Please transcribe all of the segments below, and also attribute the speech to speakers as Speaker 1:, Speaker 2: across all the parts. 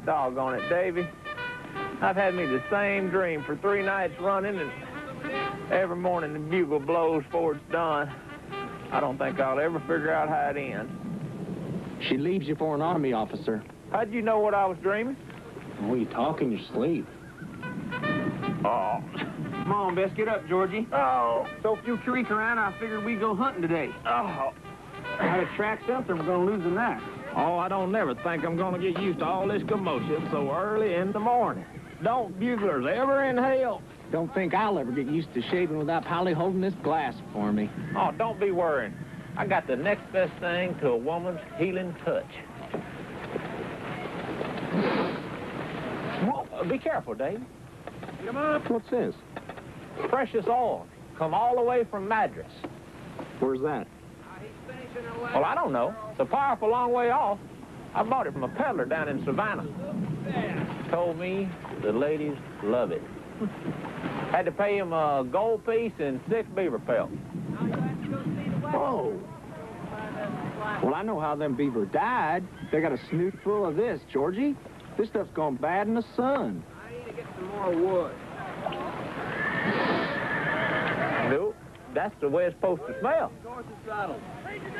Speaker 1: Doggone it, Davy. I've had me the same dream for 3 nights running, and every morning the bugle blows before it's done. I don't think I'll ever figure out how it ends.
Speaker 2: She leaves you for an army officer.
Speaker 1: How'd you know what I was dreaming?
Speaker 2: Oh, you talk in your sleep.
Speaker 1: Oh.
Speaker 3: Come on, Bess, get up, Georgie.
Speaker 1: Oh.
Speaker 3: So few creek around, I figured we'd go hunting today.
Speaker 1: Oh.
Speaker 3: Had to track something, we're gonna lose the night.
Speaker 1: Oh, I don't never think I'm gonna get used to all this commotion so early in the morning. Don't buglers ever inhale.
Speaker 2: Don't think I'll ever get used to shaving without Polly holding this glass for me.
Speaker 1: Oh, don't be worrying. I got the next best thing to a woman's healing touch. Whoa, be careful, Dave.
Speaker 2: Come on. What's this?
Speaker 1: Precious oil. Come all the way from Madras.
Speaker 2: Where's that?
Speaker 1: Well, I don't know. It's a powerful long way off. I bought it from a peddler down in Savannah. Told me the ladies love it. Had to pay him a gold piece and 6 beaver pelts.
Speaker 2: Whoa. Well, I know how them beaver died. They got a snoot full of this, Georgie. This stuff's gone bad in the sun.
Speaker 3: I need to get some more wood.
Speaker 1: No, that's the way it's supposed to smell.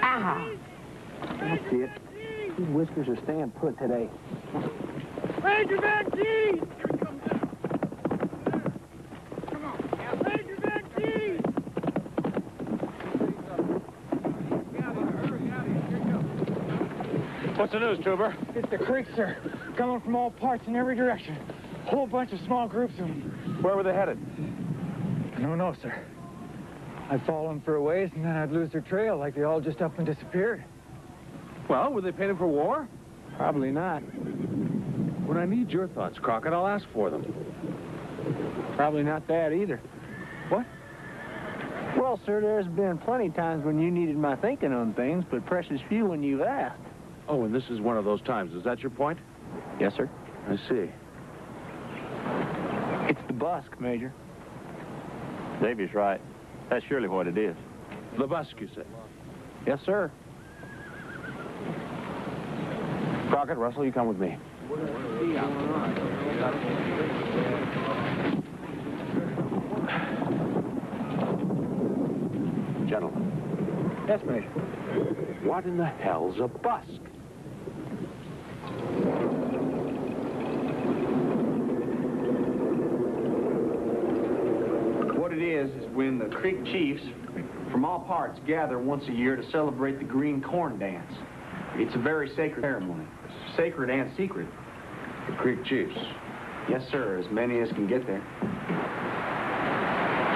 Speaker 2: Ah! That's it. These whiskers are staying put today.
Speaker 4: Major Van G! Here he comes now. Come on. Major Van G!
Speaker 1: What's the news, Tuber?
Speaker 4: It's the creek, sir. Coming from all parts in every direction. Whole bunch of small groups of them.
Speaker 1: Where were they headed?
Speaker 4: I don't know, sir. I'd follow them for a ways, and then I'd lose their trail like they all just up and disappeared.
Speaker 3: Well, were they painted for war?
Speaker 4: Probably not.
Speaker 3: When I need your thoughts, Crockett, I'll ask for them.
Speaker 4: Probably not that either.
Speaker 3: What?
Speaker 4: Well, sir, there's been plenty of times when you needed my thinking on things, but precious few when you've asked.
Speaker 3: Oh, and this is one of those times. Is that your point?
Speaker 4: Yes, sir.
Speaker 3: I see.
Speaker 4: It's the busk, Major.
Speaker 1: Davy's right. That's surely what it is.
Speaker 3: The busk, you say?
Speaker 4: Yes, sir.
Speaker 3: Crockett, Russell, you come with me.
Speaker 5: Gentlemen.
Speaker 4: Yes, Major.
Speaker 5: What in the hell's a busk?
Speaker 6: What it is when the Creek chiefs from all parts gather once a year to celebrate the Green Corn Dance. It's a very sacred ceremony. Sacred and secret.
Speaker 5: The Creek chiefs.
Speaker 6: Yes, sir. As many as can get there.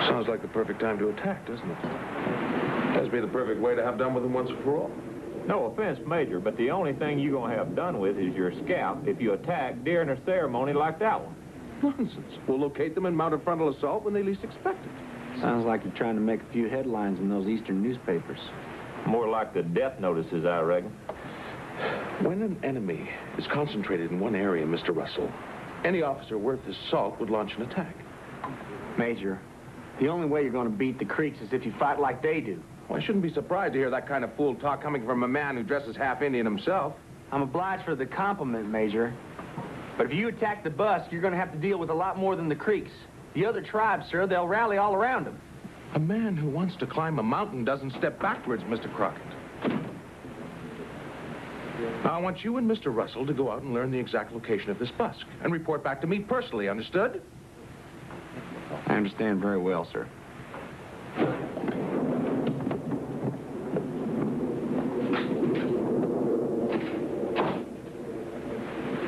Speaker 5: Sounds like the perfect time to attack, doesn't it? Must be the perfect way to have done with them once and for all.
Speaker 1: No offense, Major, but the only thing you're going to have done with is your scalp if you attack during a ceremony like that one.
Speaker 5: Nonsense. We'll locate them and mount a frontal assault when they least expect it.
Speaker 2: Sounds like you're trying to make a few headlines in those eastern newspapers.
Speaker 1: More like the death notices, I reckon.
Speaker 5: When an enemy is concentrated in one area, Mr. Russell, any officer worth his salt would launch an attack.
Speaker 6: Major, the only way you're going to beat the Creeks is if you fight like they do.
Speaker 5: Well, I shouldn't be surprised to hear that kind of fool talk coming from a man who dresses half Indian himself.
Speaker 6: I'm obliged for the compliment, Major. But if you attack the busk, you're going to have to deal with a lot more than the Creeks. The other tribes, sir, they'll rally all around them.
Speaker 5: A man who wants to climb a mountain doesn't step backwards, Mr. Crockett. Now, I want you and Mr. Russell to go out and learn the exact location of this busk and report back to me personally, understood?
Speaker 6: I understand very well, sir.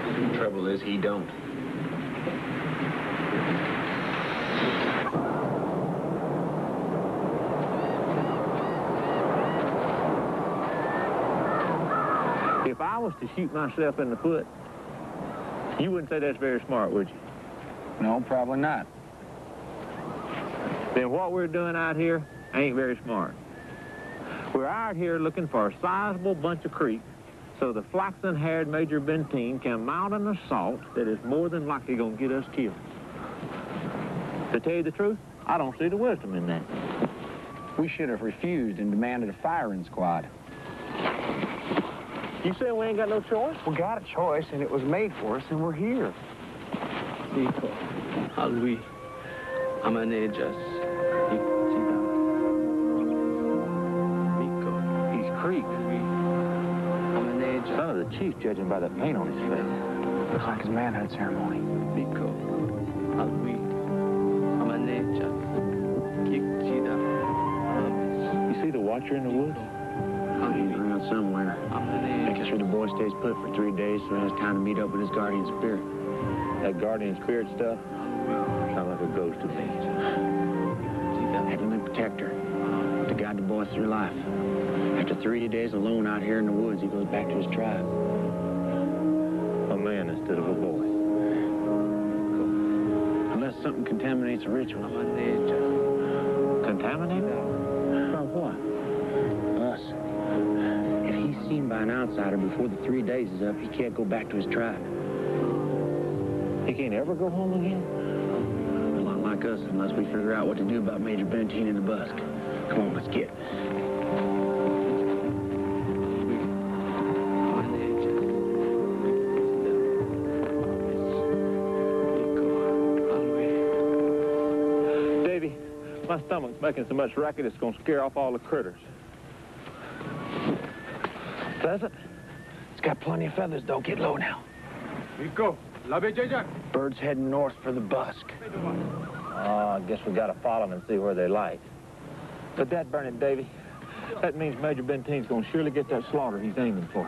Speaker 2: The trouble is, he don't.
Speaker 1: If I was to shoot myself in the foot, you wouldn't say that's very smart, would you?
Speaker 4: No, probably not.
Speaker 1: Then what we're doing out here ain't very smart. We're out here looking for a sizable bunch of creeks so the flaxen-haired Major Benteen can mount an assault that is more than likely going to get us killed. To tell you the truth, I don't see the wisdom in that.
Speaker 4: We should have refused and demanded a firing squad.
Speaker 1: You saying we ain't got no choice?
Speaker 2: We got a choice, and it was made for us, and we're here.
Speaker 7: Nico, Alwi, Amanejas. Nico,
Speaker 1: He's Creek.
Speaker 7: Amanejas.
Speaker 1: Son of the chief, judging by the paint on his face.
Speaker 2: Looks like his manhood ceremony.
Speaker 7: Nico, Alwi, Amanejas. Kikchida.
Speaker 1: You see the watcher in the woods?
Speaker 8: He's around somewhere. Making sure the boy stays put for 3 days so he has time to meet up with his guardian spirit.
Speaker 1: That guardian spirit stuff sounds like a ghost to me.
Speaker 8: Heavenly protector to guide the boy through life. After 3 days alone out here in the woods, he goes back to his tribe.
Speaker 1: A man instead of a boy.
Speaker 8: Unless something contaminates the ritual.
Speaker 1: Contaminated?
Speaker 8: From what? Us. If he's seen by an outsider before the 3 days is up, he can't go back to his tribe.
Speaker 1: He can't ever go home again?
Speaker 8: A lot like us, unless we figure out what to do about Major Benteen and the Busk. Come on, let's get.
Speaker 1: Davy, my stomach's making so much racket it's gonna scare off all the critters. Does it?
Speaker 2: It's got plenty of feathers, though. Get low now.
Speaker 3: Nico, labe jajan.
Speaker 2: Bird's heading north for the Busk.
Speaker 1: I guess we gotta follow them and see where they light. But that burn it, Davy. That means Major Benteen's gonna surely get that slaughter he's aiming for.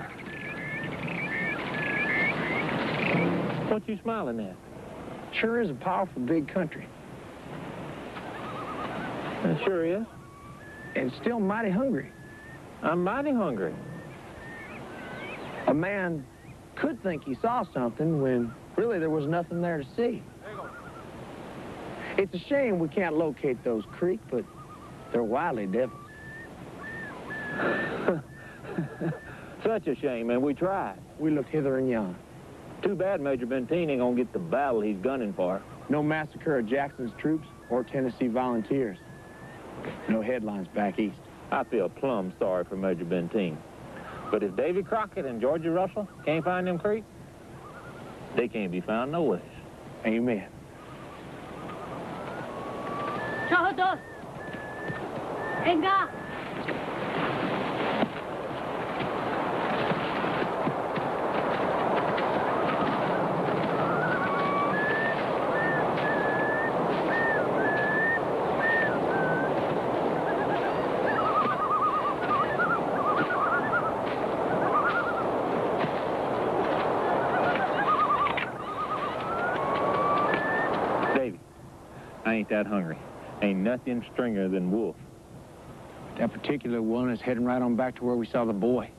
Speaker 1: What you smiling at?
Speaker 2: Sure is a powerful big country.
Speaker 1: It sure is.
Speaker 2: And still mighty hungry.
Speaker 1: I'm mighty hungry.
Speaker 2: A man could think he saw something when really there was nothing there to see. It's a shame we can't locate those creek, but they're wily devils.
Speaker 1: Such a shame, man. We tried.
Speaker 2: We looked hither and yon.
Speaker 1: Too bad Major Benteen ain't gonna get the battle he's gunning for.
Speaker 2: No massacre of Jackson's troops or Tennessee volunteers. No headlines back east.
Speaker 1: I feel plumb sorry for Major Benteen. But if Davy Crockett and Georgia Russell can't find them creek, they can't be found nowhere.
Speaker 2: Amen.
Speaker 9: Todos. Venga.
Speaker 1: Davy, I ain't that hungry. Ain't nothing stringier than wolf.
Speaker 2: That particular one is heading right on back to where we saw the boy.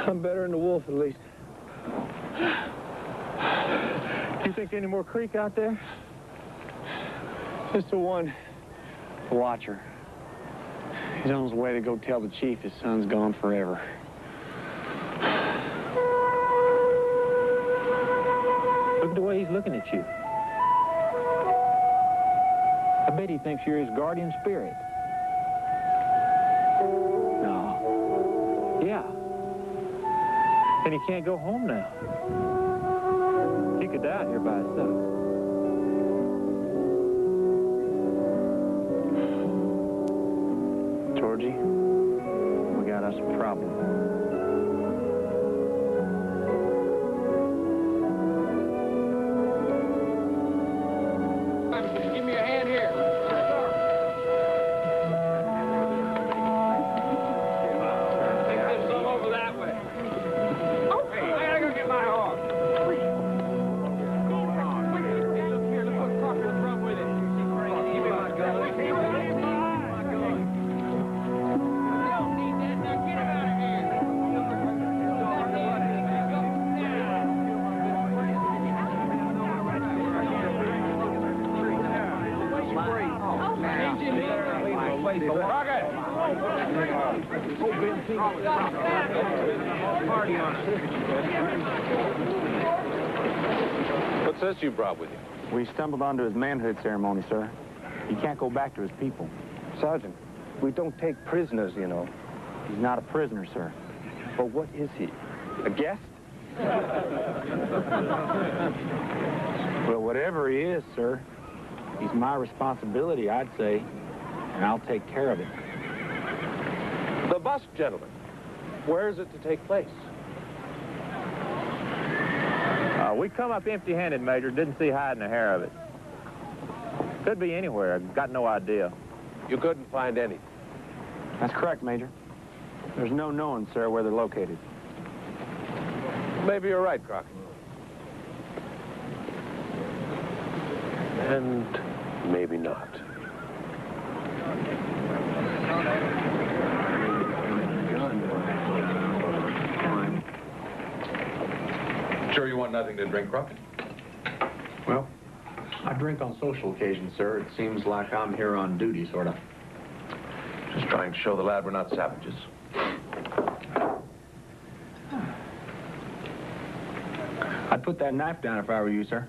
Speaker 2: I'm better than the wolf, at least.
Speaker 1: You think any more creek out there?
Speaker 2: Just the one. The watcher. He's on his way to go tell the chief his son's gone forever.
Speaker 1: Look at the way he's looking at you. I bet he thinks you're his guardian spirit.
Speaker 2: No.
Speaker 1: Yeah. And he can't go home now. He could die out here by himself.
Speaker 6: Georgie, we got us a problem.
Speaker 4: Give me a hand here. Take this some over that way. Hey, I gotta go get my horse. Look here, look what Crockett brought with it. Give me my gun. Don't need that. Now get him out of here.
Speaker 3: Crockett! What's this you brought with you?
Speaker 2: We stumbled onto his manhood ceremony, sir. He can't go back to his people.
Speaker 8: Sergeant, we don't take prisoners, you know.
Speaker 2: He's not a prisoner, sir.
Speaker 8: But what is he? A guest?
Speaker 2: Well, whatever he is, sir, he's my responsibility, I'd say, and I'll take care of it.
Speaker 5: The bus, gentlemen. Where is it to take place?
Speaker 1: We come up empty-handed, Major. Didn't see hide in a hair of it. Could be anywhere. Got no idea.
Speaker 5: You couldn't find anything.
Speaker 2: That's correct, Major. There's no knowing, sir, where they're located.
Speaker 5: Maybe you're right, Crockett. And maybe not. Sure you want nothing to drink, Crockett?
Speaker 6: Well, I drink on social occasions, sir. It seems like I'm here on duty, sort of.
Speaker 5: Just trying to show the lad we're not savages.
Speaker 2: I'd put that knife down if I were you, sir.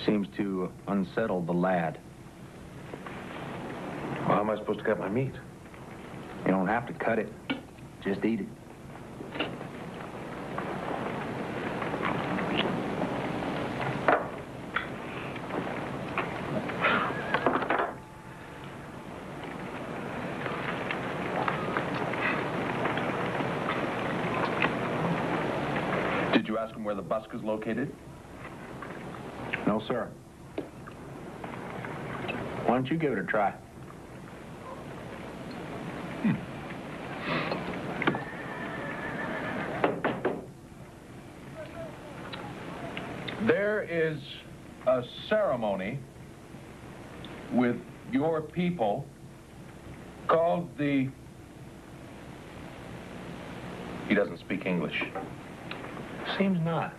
Speaker 2: Seems to unsettle the lad.
Speaker 5: Well, how am I supposed to cut my meat?
Speaker 2: You don't have to cut it. Just eat it.
Speaker 5: Did you ask him where the busk is located?
Speaker 2: No, sir. Why don't you give it a try?
Speaker 5: There is a ceremony with your people called the... He doesn't speak English.
Speaker 6: Seems not.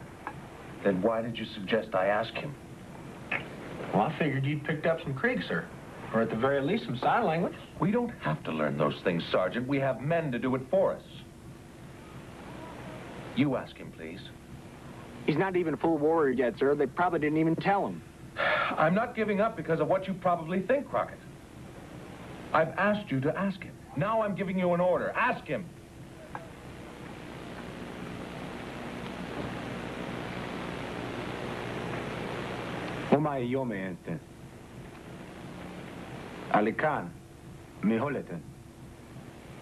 Speaker 5: Then why did you suggest I ask him?
Speaker 6: Well, I figured you'd picked up some Creek, sir. Or at the very least, some sign language.
Speaker 5: We don't have to learn those things, Sergeant. We have men to do it for us. You ask him, please.
Speaker 2: He's not even a full warrior yet, sir. They probably didn't even tell him.
Speaker 5: I'm not giving up because of what you probably think, Crockett. I've asked you to ask him. Now I'm giving you an order. Ask him.
Speaker 2: Omai yome enten. Alikan, miholeten.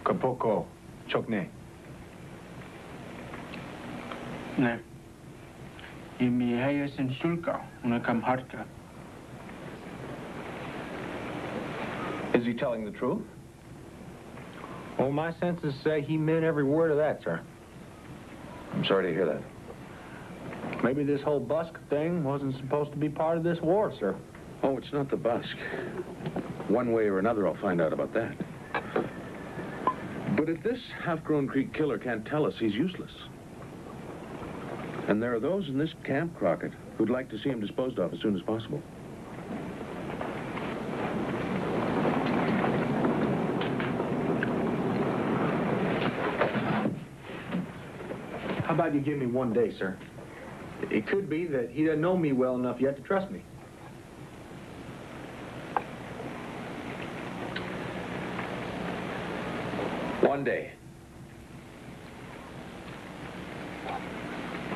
Speaker 2: Kapoko, chokne.
Speaker 7: Ne. Imi hayasin sulka, una kamharka.
Speaker 5: Is he telling the truth?
Speaker 2: Oh, my senses say he meant every word of that, sir.
Speaker 5: I'm sorry to hear that.
Speaker 2: Maybe this whole busk thing wasn't supposed to be part of this war, sir.
Speaker 5: Oh, it's not the busk. One way or another, I'll find out about that. But if this half-grown Creek killer can't tell us, he's useless. And there are those in this camp, Crockett, who'd like to see him disposed of as soon as possible.
Speaker 2: How about you give me 1 day, sir? It could be that he doesn't know me well enough yet to trust me.
Speaker 5: One day.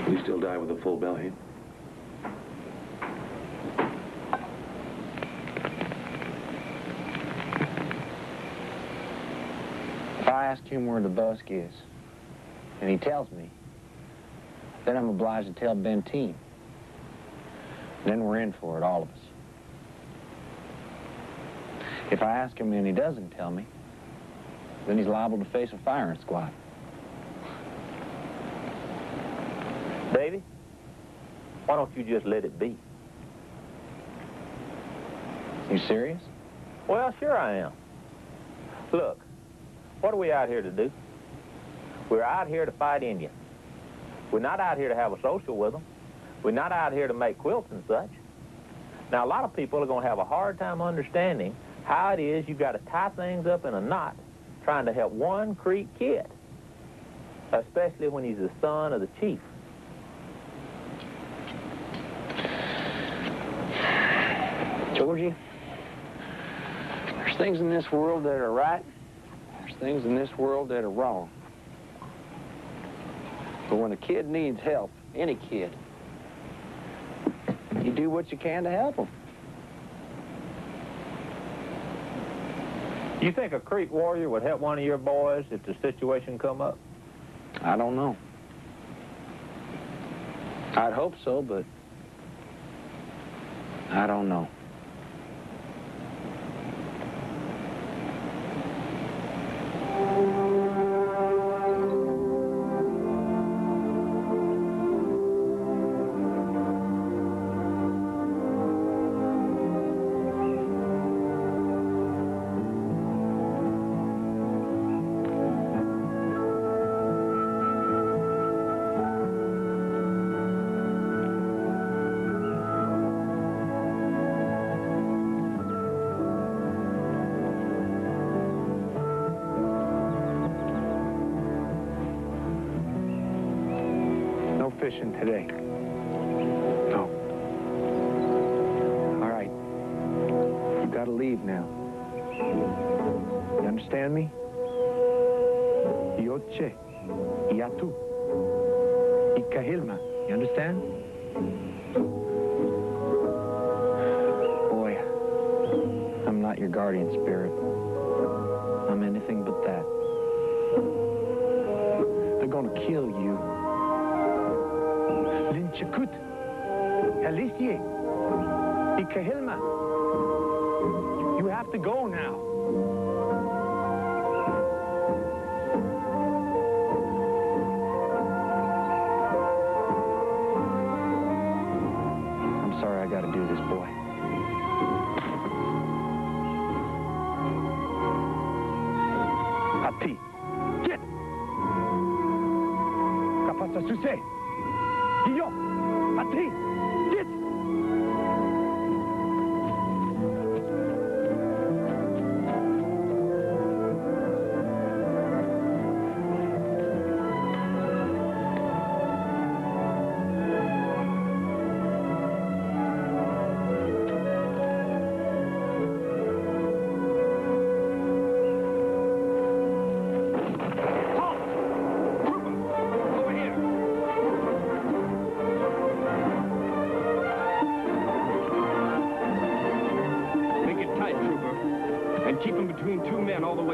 Speaker 5: You still die with a full belly?
Speaker 8: If I ask him where the busk is, and he tells me, then I'm obliged to tell Benteen. Then we're in for it, all of us. If I ask him and he doesn't tell me, then he's liable to face a firing squad.
Speaker 1: Davy, why don't you just let it be?
Speaker 8: You serious?
Speaker 1: Well, sure I am. Look, what are we out here to do? We're out here to fight Indians. We're not out here to have a social with them. We're not out here to make quilts and such. Now, a lot of people are going to have a hard time understanding how it is you've got to tie things up in a knot trying to help one Creek kid, especially when he's the son of the chief.
Speaker 8: Georgie, there's things in this world that are right. There's things in this world that are wrong. But when a kid needs help, any kid, you do what you can to help him.
Speaker 1: You think a Creek warrior would help one of your boys if the situation come up?
Speaker 8: I don't know. I'd hope so, but I don't know.
Speaker 2: Fishing today. No. All right. You gotta leave now. You understand me? Yoche. Yatu. Ikahilma. You understand? Boy, I'm not your guardian spirit. I'm anything but that. They're gonna kill you. Linchakut, Alicia, Ikahilma. You have to go now. I'm sorry I gotta do this, boy. Ati, get! Kapasa Suse! Yo, Ati, get!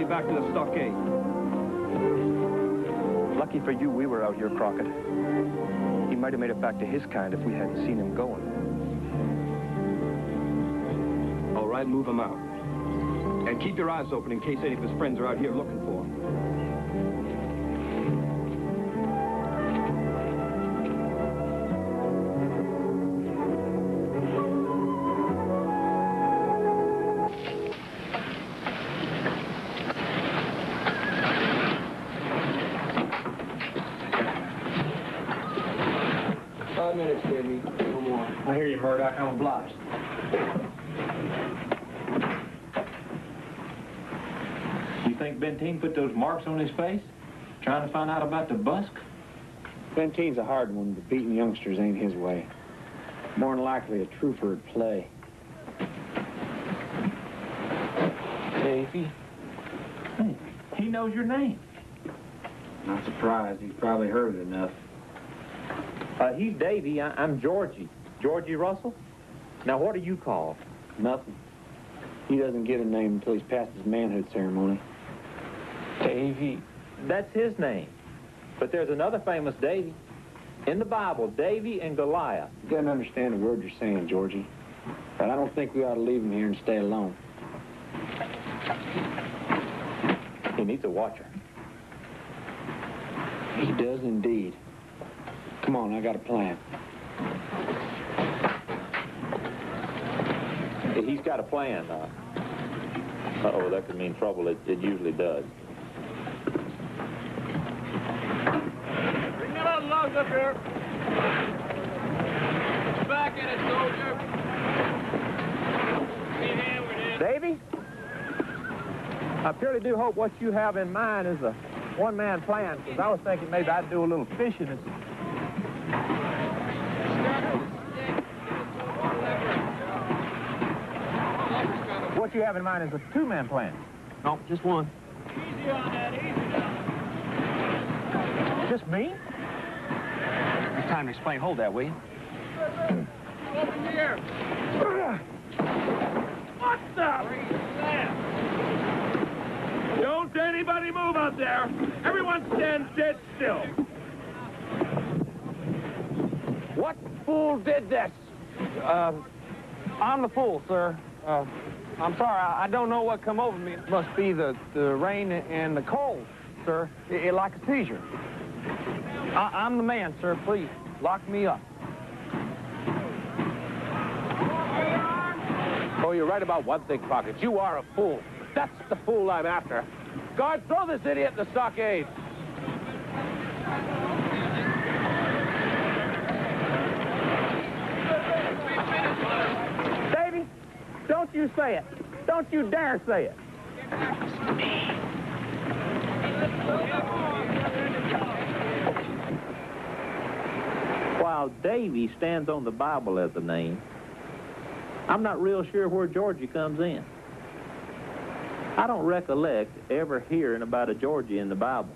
Speaker 6: Back to the stockade.
Speaker 2: Lucky for you, we were out here, Crockett. He might have made it back to his kind if we hadn't seen him going.
Speaker 6: All right, move him out. And keep your eyes open in case any of his friends are out here looking for him. I'm obliged.
Speaker 1: You think Benteen put those marks on his face, trying to find out about the busk?
Speaker 8: Benteen's a hard one, but beating youngsters ain't his way. More than likely a trooper would play.
Speaker 1: Davy? Hey, he knows your name.
Speaker 8: Not surprised. He's probably heard it enough.
Speaker 1: He's Davy. I'm Georgie. Georgie Russell? Now, what are you called?
Speaker 2: Nothing. He doesn't get a name until he's past his manhood ceremony.
Speaker 1: Davy. That's his name. But there's another famous Davy. In the Bible, Davy and Goliath.
Speaker 2: You doesn't understand a word you're saying, Georgie. But I don't think we ought to leave him here and stay alone.
Speaker 1: He needs a watcher.
Speaker 2: He does indeed. Come on, I got a plan.
Speaker 1: He's got a plan. Uh-oh, that could mean trouble. It usually does.
Speaker 4: Bring that other logs up here. Back in it, soldier. Need hand with it.
Speaker 1: Davy? I purely do hope what you have in mind is a one-man plan, because I was thinking maybe I'd do a little fishing. What you have in mind is a two-man plan.
Speaker 2: No, just one.
Speaker 4: Easy on that, easy now.
Speaker 1: Just me?
Speaker 2: It's time to explain. Hold that, will you?
Speaker 4: Over here. What the? Don't anybody move out there. Everyone stand dead still.
Speaker 2: What fool did this? I'm the fool, sir. I'm sorry, I don't know what come over me. It must be the rain and the cold, sir. It like a seizure. I'm the man, sir. Please, lock me up.
Speaker 1: Oh, you're right about one thing, Crockett. You are a fool. That's the fool I'm after. Guard, throw this idiot in the stockade. Davy, don't you say it. Don't you dare say it. While Davy stands on the Bible as a name, I'm not real sure where Georgie comes in. I don't recollect ever hearing about a Georgie in the Bible.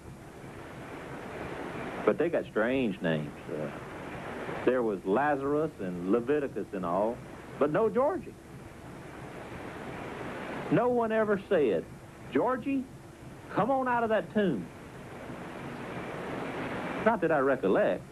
Speaker 1: But they got strange names. There was Lazarus and Leviticus and all, but no Georgie. No one ever said, Georgie, come on out of that tomb. Not that I recollect.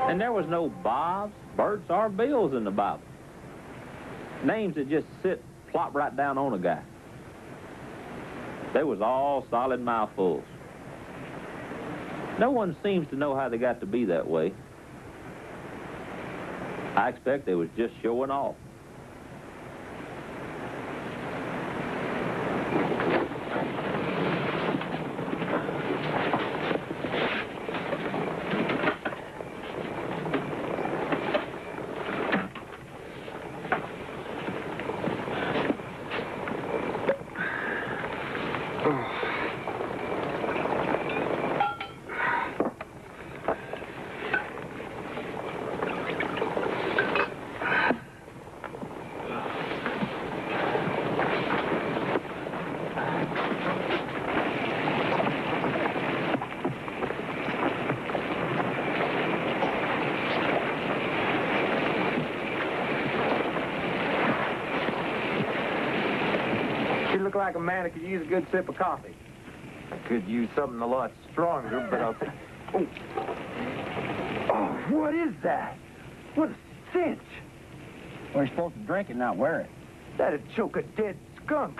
Speaker 1: And there was no Bobs, Berts, or Bills in the Bible. Names that just sit, plop right down on a guy. They was all solid mouthfuls. No one seems to know how they got to be that way. I expect they was just showing off.
Speaker 2: You look like a man that could use a good sip of coffee. I could use something a lot stronger, but I'll... Oh, what is that? What a stench.
Speaker 8: Well, you're supposed to drink it, not wear it.
Speaker 2: That'd choke a dead skunk.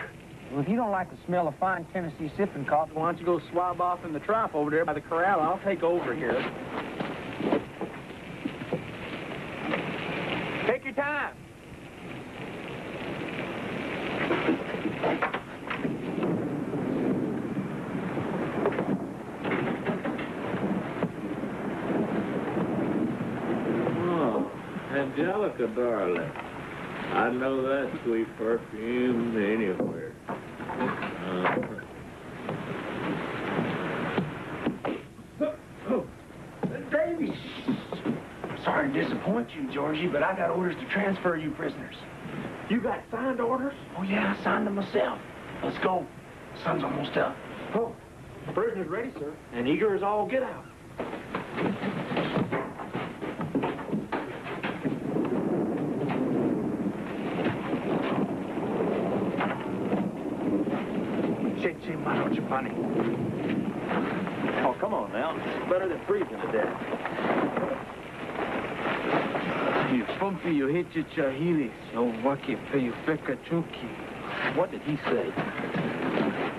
Speaker 8: Well, if you don't like the smell of fine Tennessee sipping coffee,
Speaker 6: Why don't you go swab off in the trough over there by the corral? I'll take over here.
Speaker 2: Take your time.
Speaker 1: look, a darling. I know that sweet perfume anywhere.
Speaker 6: Davy! Sorry to disappoint you, Georgie, but I got orders to transfer you prisoners. You got signed orders? Oh, yeah, I signed them myself. Let's go. Sun's almost up. Oh, prisoner's ready, sir, and eager as all get out. Oh, come on now. It's better than freezing to death.
Speaker 7: You pumpy, you hit your chahilis, yo waki pe you feka chuki.
Speaker 6: What did he say?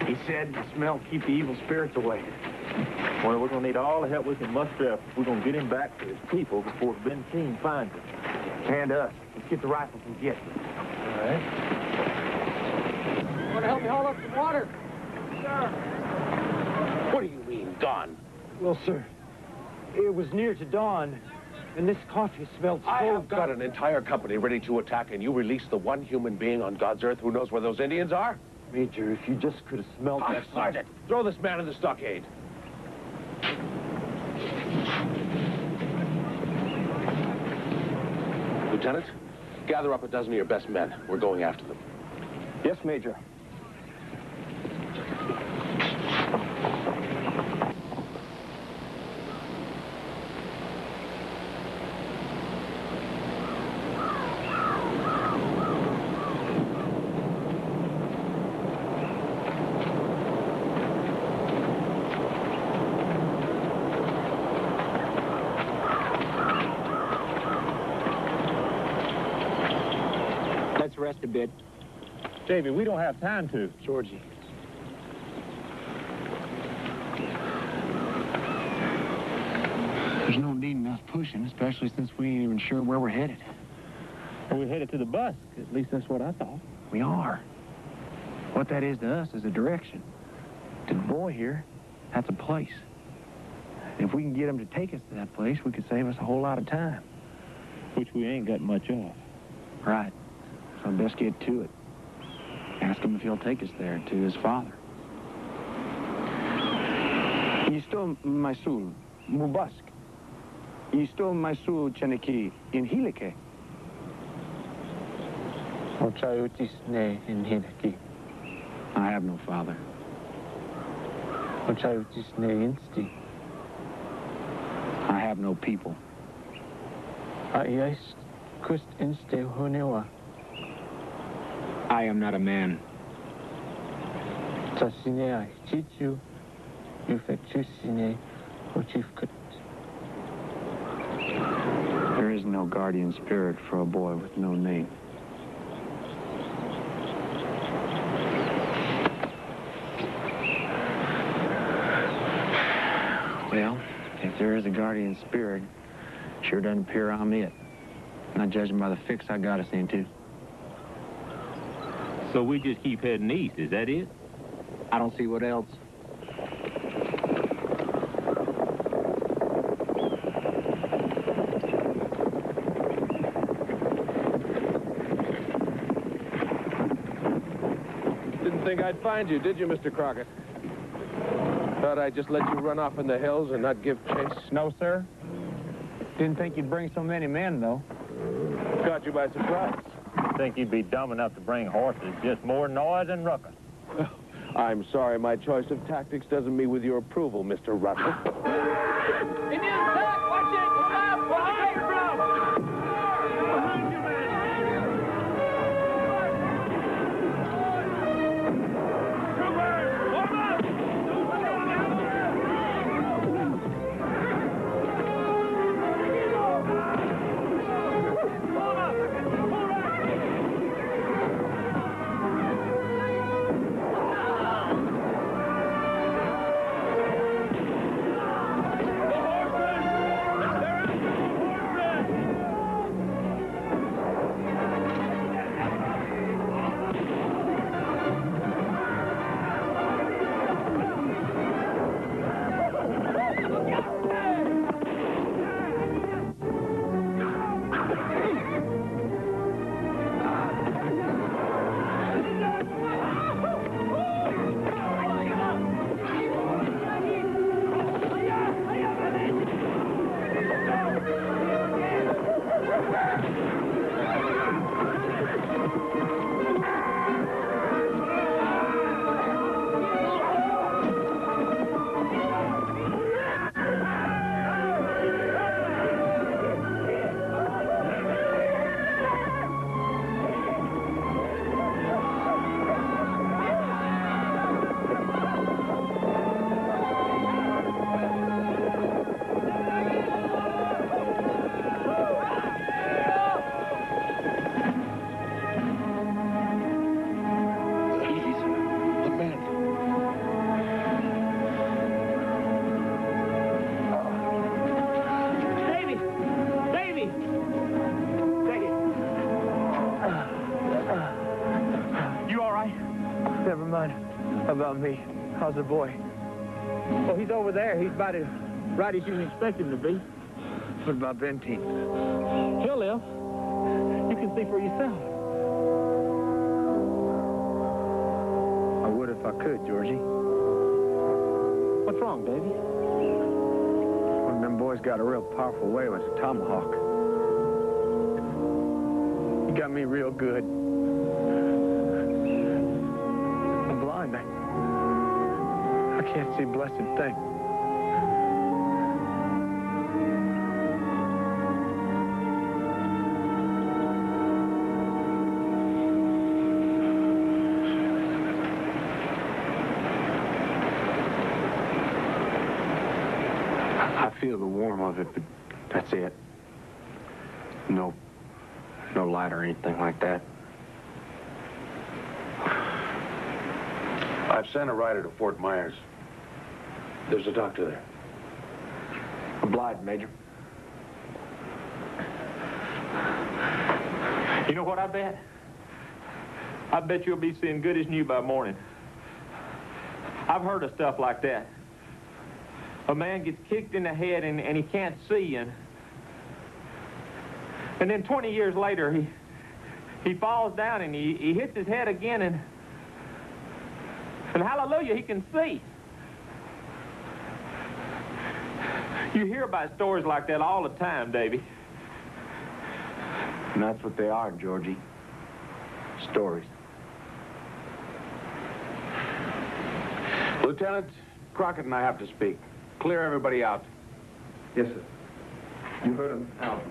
Speaker 6: He said the smell keep the evil spirits away.
Speaker 1: Well, we're going to need all the help we can muster up if we're going to get him back to his people before Benteen finds him.
Speaker 6: And us. Let's get the rifles and get them.
Speaker 2: All right. Want to help me haul up some water? Sir.
Speaker 5: What do you mean, gone?
Speaker 2: Well, sir, it was near to dawn, and this coffee smelled so
Speaker 5: I've got an entire company ready to attack, and you release the one human being on God's earth who knows where those Indians are?
Speaker 2: Major, if you just could have smelled that...
Speaker 5: Sergeant, throw this man in the stockade. Lieutenant, gather up a dozen of your best men. We're going after them.
Speaker 2: Yes, Major. Let's rest a bit.
Speaker 1: Davy, we don't have time to.
Speaker 2: Georgie.
Speaker 7: There's no need in us pushing, especially since we ain't even sure where we're headed.
Speaker 1: Well, we're headed to the bus. At least that's what I thought.
Speaker 7: We are. What that is to us is a direction. To the boy here, that's a place. And if we can get him to take us to that place, we could save us a whole lot of time.
Speaker 1: Which we ain't got much of.
Speaker 7: Right. So best get to it. Ask him if he'll take us there to his father.
Speaker 2: Isto Maisul, Mubask. Isto Maisul Chaneki in Hilike.
Speaker 8: Ochayutis ne in Hiliki.
Speaker 7: I have no father.
Speaker 8: Ochayutis ne insti.
Speaker 7: I have no people.
Speaker 8: Ayais kust inste hunewa.
Speaker 7: I am not a man.
Speaker 8: Tasinea chichu. Ufekchusine ochifkut.
Speaker 7: There is no guardian spirit for a boy with no name. Well, if there is a guardian spirit, sure doesn't appear I'm it. Not judging by the fix I got us into.
Speaker 1: So we just keep heading east, is that it?
Speaker 7: I don't see what else.
Speaker 5: Didn't think I'd find you, did you, Mr. Crockett? Thought I'd just let you run off in the hills and not give chase.
Speaker 2: No, sir. Didn't think you'd bring so many men, though.
Speaker 5: Caught you by surprise.
Speaker 1: Think you'd be dumb enough to bring horses, just more noise and ruckus.
Speaker 5: I'm sorry, my choice of tactics doesn't meet with your approval, Mr. Russell.
Speaker 4: Indian attack! Watch it! Come out! Behind you, bro! Behind you, man! Troopers! Warm up!
Speaker 2: Never mind about me. How's the boy?
Speaker 1: Well, he's over there. He's about as right as you can expect him to be.
Speaker 2: What about Benteen?
Speaker 1: He'll live. You can see for yourself.
Speaker 2: I would if I could, Georgie.
Speaker 1: What's wrong, Davy?
Speaker 2: One of them boys got a real powerful way with a tomahawk. He got me real good. I'm blind. I can't see a blessed thing.
Speaker 8: I feel the warmth of it, but that's it. No light or anything like that.
Speaker 5: I've sent a rider to Fort Myers. There's a doctor there.
Speaker 8: Obliged, Major.
Speaker 1: You know what I bet? I bet you'll be seeing good as new by morning. I've heard of stuff like that. A man gets kicked in the head and he can't see, and then 20 years later he falls down and he hits his head again and hallelujah, he can see. You hear about stories like that all the time, Davy.
Speaker 8: And that's what they are, Georgie. Stories.
Speaker 5: Lieutenant, Crockett and I have to speak. Clear everybody out.
Speaker 2: Yes, sir. You heard him out.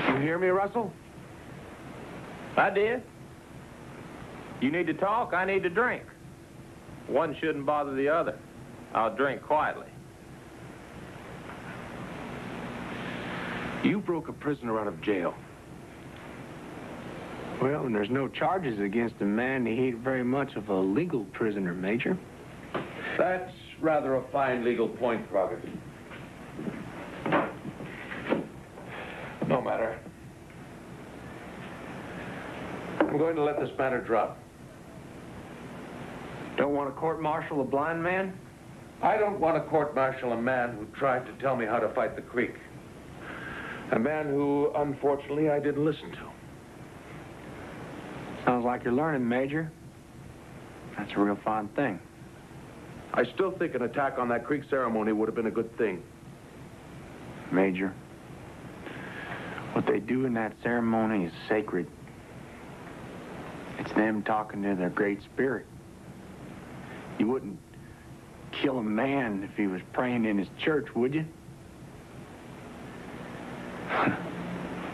Speaker 5: You hear me, Russell?
Speaker 1: I did. You need to talk, I need to drink. One shouldn't bother the other. I'll drink quietly.
Speaker 5: You broke a prisoner out of jail.
Speaker 8: Well, and there's no charges against a man he ain't very much of a legal prisoner, Major.
Speaker 5: That's rather a fine legal point, Crockett. No matter. I'm going to let this matter drop.
Speaker 2: Don't want to court-martial a blind man?
Speaker 5: I don't want to court-martial a man who tried to tell me how to fight the creek. A man who, unfortunately, I didn't listen to.
Speaker 8: Sounds like you're learning, Major. That's a real fine thing.
Speaker 5: I still think an attack on that creek ceremony would have been a good thing.
Speaker 8: Major, what they do in that ceremony is sacred. It's them talking to their great spirit. You wouldn't kill a man if he was praying in his church, would you?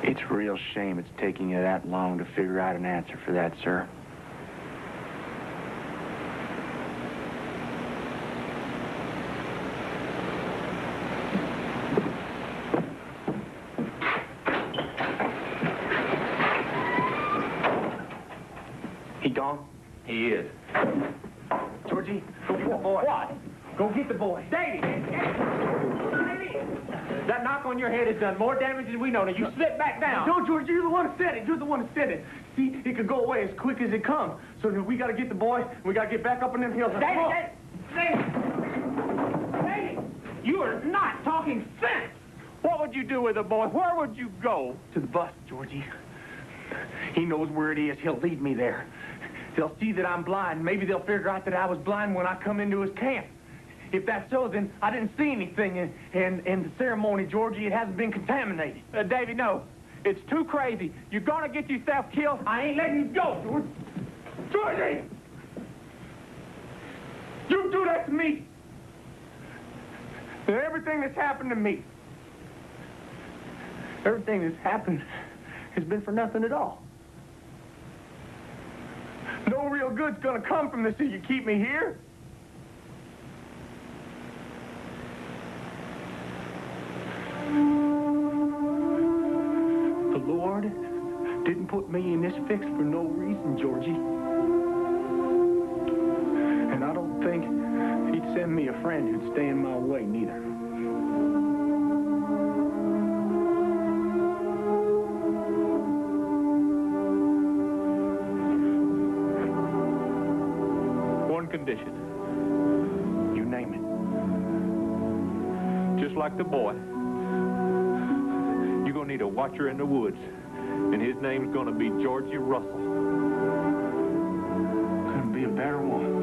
Speaker 8: It's a real shame it's taking you that long to figure out an answer for that, sir.
Speaker 2: He gone?
Speaker 1: He is.
Speaker 2: Georgie, go get the boy.
Speaker 1: What?
Speaker 2: Go get the boy.
Speaker 1: Davy! That knock on your head has done more damage than we know. Now, you sit back down.
Speaker 2: No, George, you're the one who said it. You're the one who said it. See, it could go away as quick as it comes. So we got to get the boy, and we got to get back up in them hills.
Speaker 1: Davy! You are not talking sense. What would you do with the boy? Where would you go?
Speaker 2: To the bus, Georgie. He knows where it is. He'll lead me there. They'll see that I'm blind. Maybe they'll figure out that I was blind when I come into his camp. If that's so, then I didn't see anything in the ceremony, Georgie. It hasn't been contaminated.
Speaker 1: Davy, no. It's too crazy. You're gonna get yourself killed. I ain't letting you go, George.
Speaker 2: Georgie! You do that to me. And everything that's happened to me. Everything that's happened has been for nothing at all. No real good's gonna come from this if you keep me here. The Lord didn't put me in this fix for no reason, Georgie. And I don't think he'd send me a friend who'd stay in my way, neither.
Speaker 1: condition.
Speaker 7: You name it.
Speaker 1: Just like the boy. You're going to need a watcher in the woods. And his name's going to be Georgie Russell.
Speaker 7: Couldn't be a better one.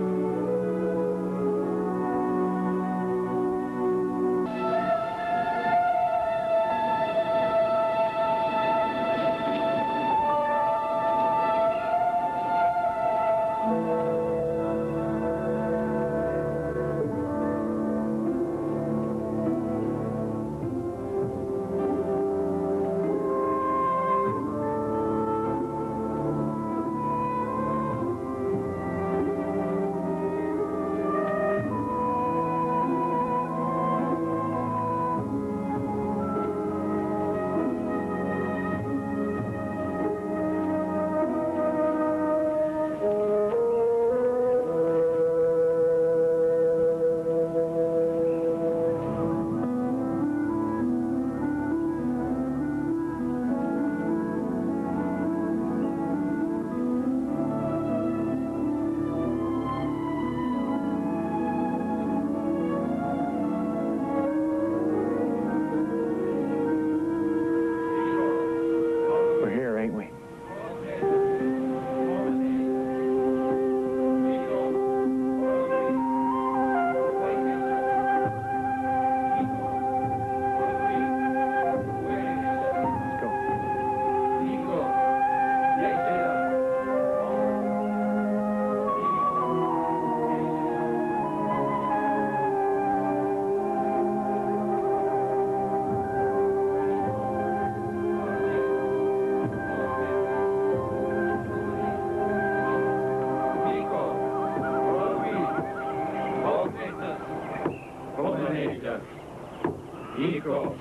Speaker 10: Nico,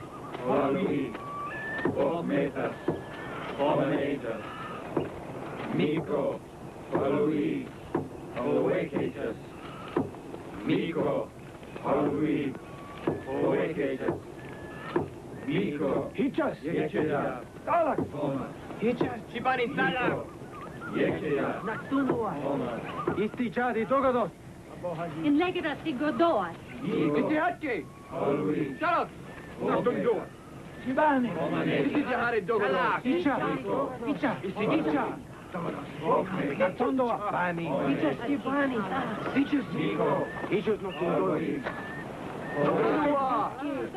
Speaker 10: Louis, 4 meters, 4 meters. Nico, Louis, awakators. Nico, Louis, awakators. Nico,
Speaker 2: Hichas,
Speaker 10: Yekeda,
Speaker 2: Talak,
Speaker 10: Homer,
Speaker 2: Hichas, Chibani Talak,
Speaker 10: Yekeda,
Speaker 9: Naktunua.
Speaker 10: Homer,
Speaker 2: Istichadi Togados,
Speaker 9: In Legada Sigodoa.
Speaker 2: Istihatki,
Speaker 10: Louis,
Speaker 2: Talak, Naktunua, Chibani, Istihari Togados, Hicha, Hicha, Hicha, Naktunua, Bani,
Speaker 9: Ichas Chibani.
Speaker 2: Hichas, Hichas Naktunua,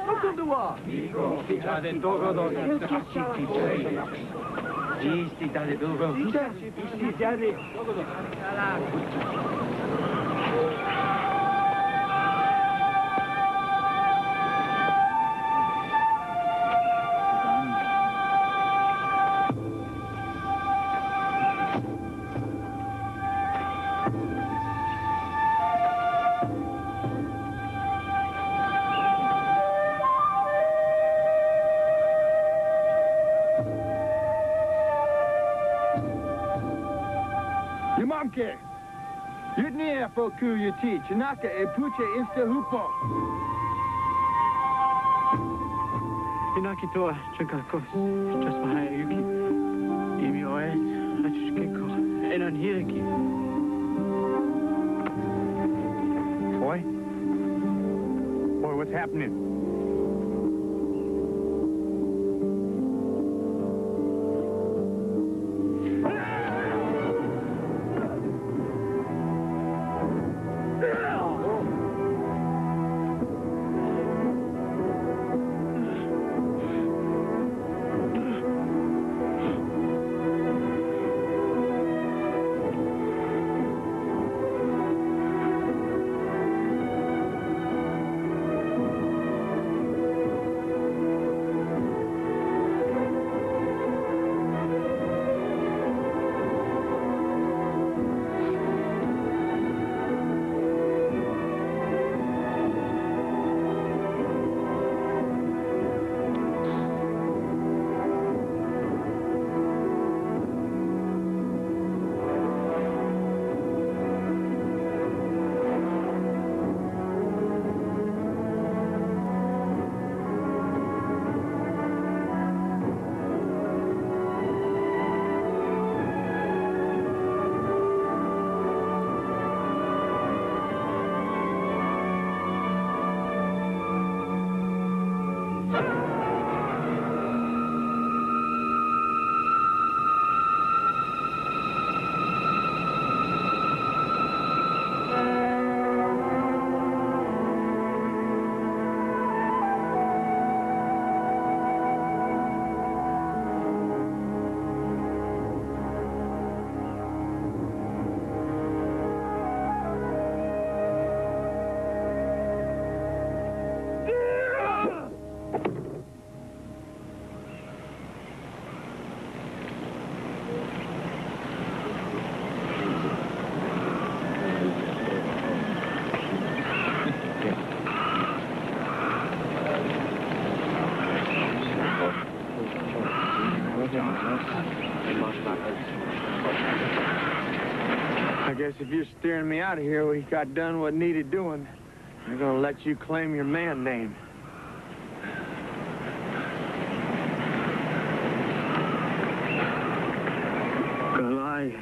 Speaker 2: Naktunua, Istichadi Togados, Istihadi Togados, Istihadi Togados, Yamamke, Yudnia for ku you teach, Naka e puche insta hupo.
Speaker 7: Inaki toa, Chankakos, just behind Yuki. Imi oes, Achushkeko, and on Hiriki. Boy? Boy, what's happening?
Speaker 2: I guess if you're steering me out of here, we got done what needed doing. I'm gonna let you claim your man name.
Speaker 7: Goliath.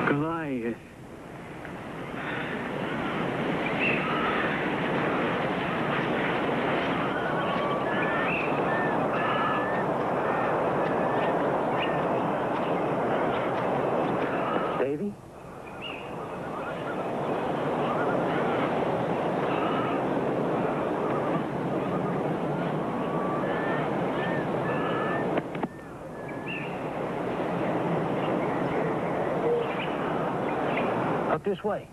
Speaker 7: Goliath. Davy? Up this way.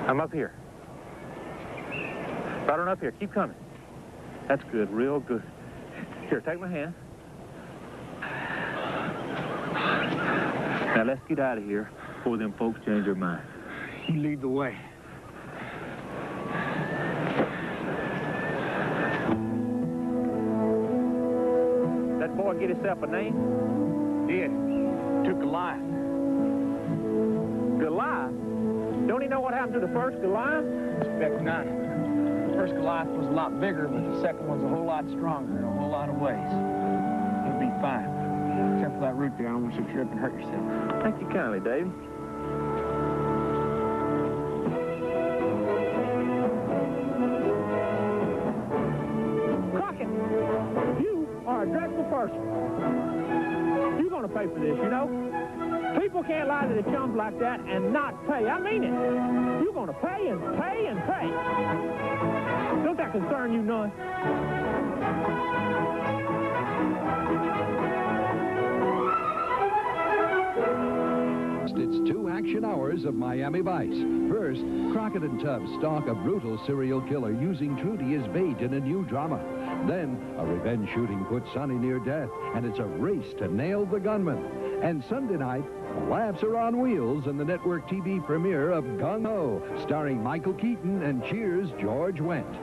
Speaker 7: I'm up here. Right on up here. Keep coming. That's good. Real good. Here, take my hand. Now, let's get out of here before them folks change their mind.
Speaker 2: You lead the way.
Speaker 7: That boy get himself a name?
Speaker 2: Did. Took a life.
Speaker 7: Goliath? Don't he know what happened to the first Goliath?
Speaker 2: Expect not. The first Goliath was a lot bigger, but the second one's a whole lot stronger in a whole lot of ways. You'll be fine. Except for that root there, I don't want you to trip and hurt yourself.
Speaker 7: Thank you kindly, Davy. Crockett, you are a dreadful person. You're going to pay for this, you know? People can't lie to the chums like that and not pay. I mean it. You're going to pay and pay and pay. Don't that concern you none?
Speaker 11: It's 2 action hours of Miami Vice. First, Crockett and Tubbs stalk a brutal serial killer using Trudy as bait in a new drama. Then, a revenge shooting puts Sonny near death, and it's a race to nail the gunman. And Sunday night, laughs are on wheels in the network TV premiere of Gung Ho, starring Michael Keaton and Cheers' George Wendt.